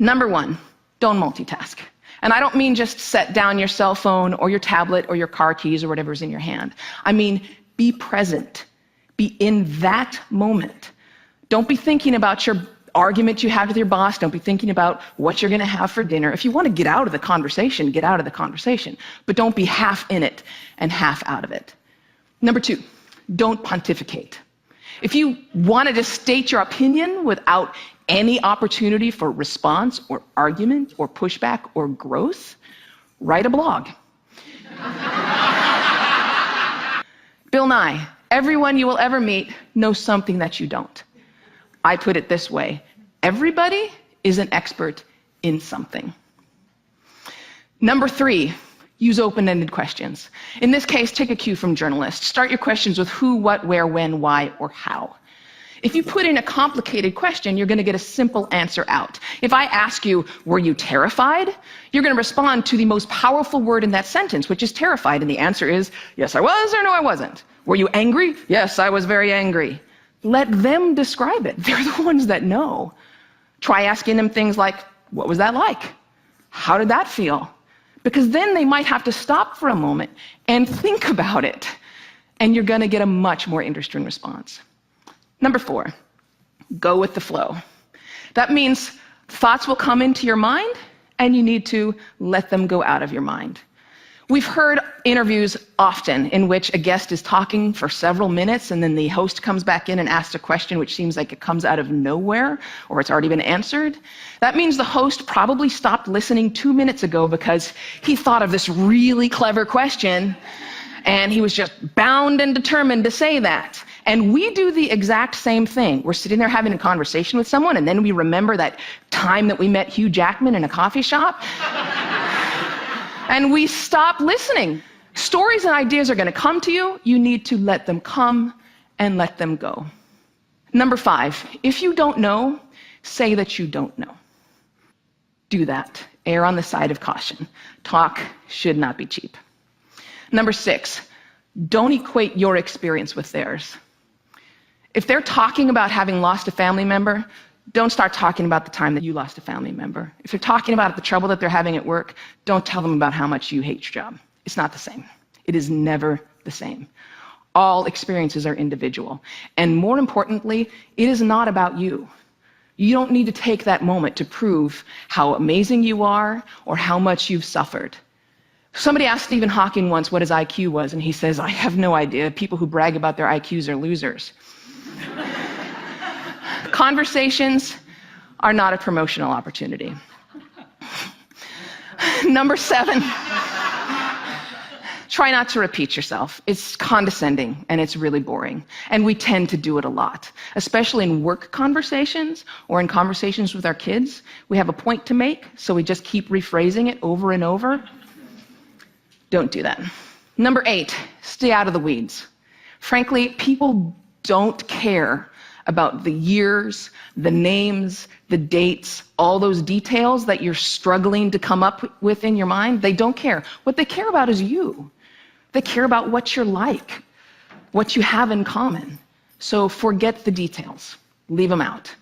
Number one, don't multitask. And I don't mean just set down your cell phone or your tablet or your car keys or whatever's in your hand. I mean, be present. Be in that moment. Don't be thinking about your argument you had with your boss. Don't be thinking about what you're going to have for dinner. If you want to get out of the conversation, get out of the conversation. But don't be half in it and half out of it. Number two, don't pontificate. If you want to just state your opinion without any opportunity for response or argument or pushback or growth, write a blog. Bill Nye, everyone you will ever meet knows something that you don't. I put it this way: everybody is an expert in something. Number three, use open-ended questions. In this case, take a cue from journalists. Start your questions with who, what, where, when, why, or how. If you put in a complicated question, you're going to get a simple answer out. If I ask you, were you terrified? You're going to respond to the most powerful word in that sentence, which is terrified. And the answer is, yes, I was, or no, I wasn't. Were you angry? Yes, I was very angry. Let them describe it. They're the ones that know. Try asking them things like, what was that like? How did that feel? Because then they might have to stop for a moment and think about it. And you're going to get a much more interesting response. Number four, go with the flow. That means thoughts will come into your mind, and you need to let them go out of your mind. We've heard interviews often in which a guest is talking for several minutes, and then the host comes back in and asks a question which seems like it comes out of nowhere, or it's already been answered. That means the host probably stopped listening 2 minutes ago because he thought of this really clever question, and he was just bound and determined to say that. And we do the exact same thing. We're sitting there having a conversation with someone, and then we remember that time that we met Hugh Jackman in a coffee shop. And we stop listening. Stories and ideas are going to come to you. You need to let them come and let them go. Number five, if you don't know, say that you don't know. Do that. Err on the side of caution. Talk should not be cheap. Number six, don't equate your experience with theirs. If they're talking about having lost a family member, don't start talking about the time that you lost a family member. If they're talking about the trouble that they're having at work, don't tell them about how much you hate your job. It's not the same. It is never the same. All experiences are individual. And more importantly, it is not about you. You don't need to take that moment to prove how amazing you are or how much you've suffered. Somebody asked Stephen Hawking once what his IQ was, and he says, I have no idea. People who brag about their IQs are losers. Conversations are not a promotional opportunity. Number seven, try not to repeat yourself. It's condescending and it's really boring. And we tend to do it a lot, especially in work conversations or in conversations with our kids. We have a point to make, so we just keep rephrasing it over and over. Don't do that. Number eight, stay out of the weeds. Frankly, people don't care about the years, the names, the dates, all those details that you're struggling to come up with in your mind. They don't care. What they care about is you. They care about what you're like, what you have in common. So forget the details. Leave them out.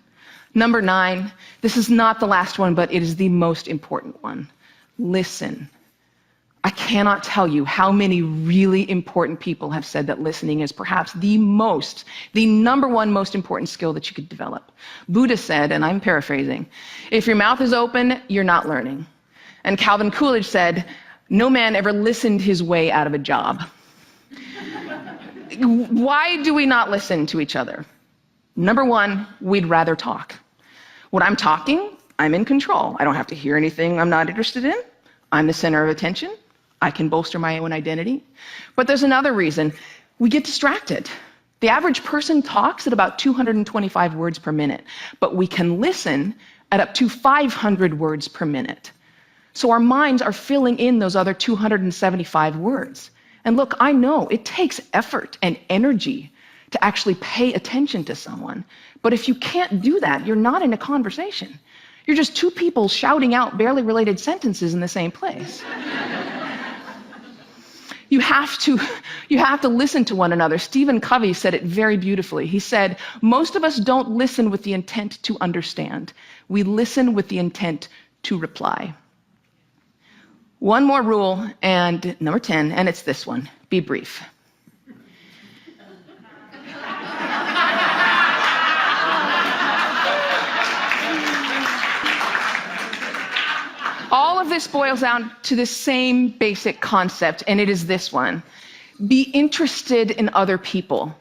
Number nine, this is not the last one, but it is the most important one. Listen. I cannot tell you how many really important people have said that listening is perhaps the number one most important skill that you could develop. Buddha said, and I'm paraphrasing, if your mouth is open, you're not learning. And Calvin Coolidge said, no man ever listened his way out of a job. Why do we not listen to each other? Number one, we'd rather talk. When I'm talking, I'm in control. I don't have to hear anything I'm not interested in. I'm the center of attention. I can bolster my own identity. But there's another reason. We get distracted. The average person talks at about 225 words per minute, but we can listen at up to 500 words per minute. So our minds are filling in those other 275 words. And look, I know it takes effort and energy to actually pay attention to someone. But if you can't do that, you're not in a conversation. You're just two people shouting out barely related sentences in the same place. You have to listen to one another. Stephen Covey said it very beautifully. He said, most of us don't listen with the intent to understand. We listen with the intent to reply. One more rule, and number 10, and it's this one: be brief. All of this boils down to the same basic concept, and it is this one: be interested in other people.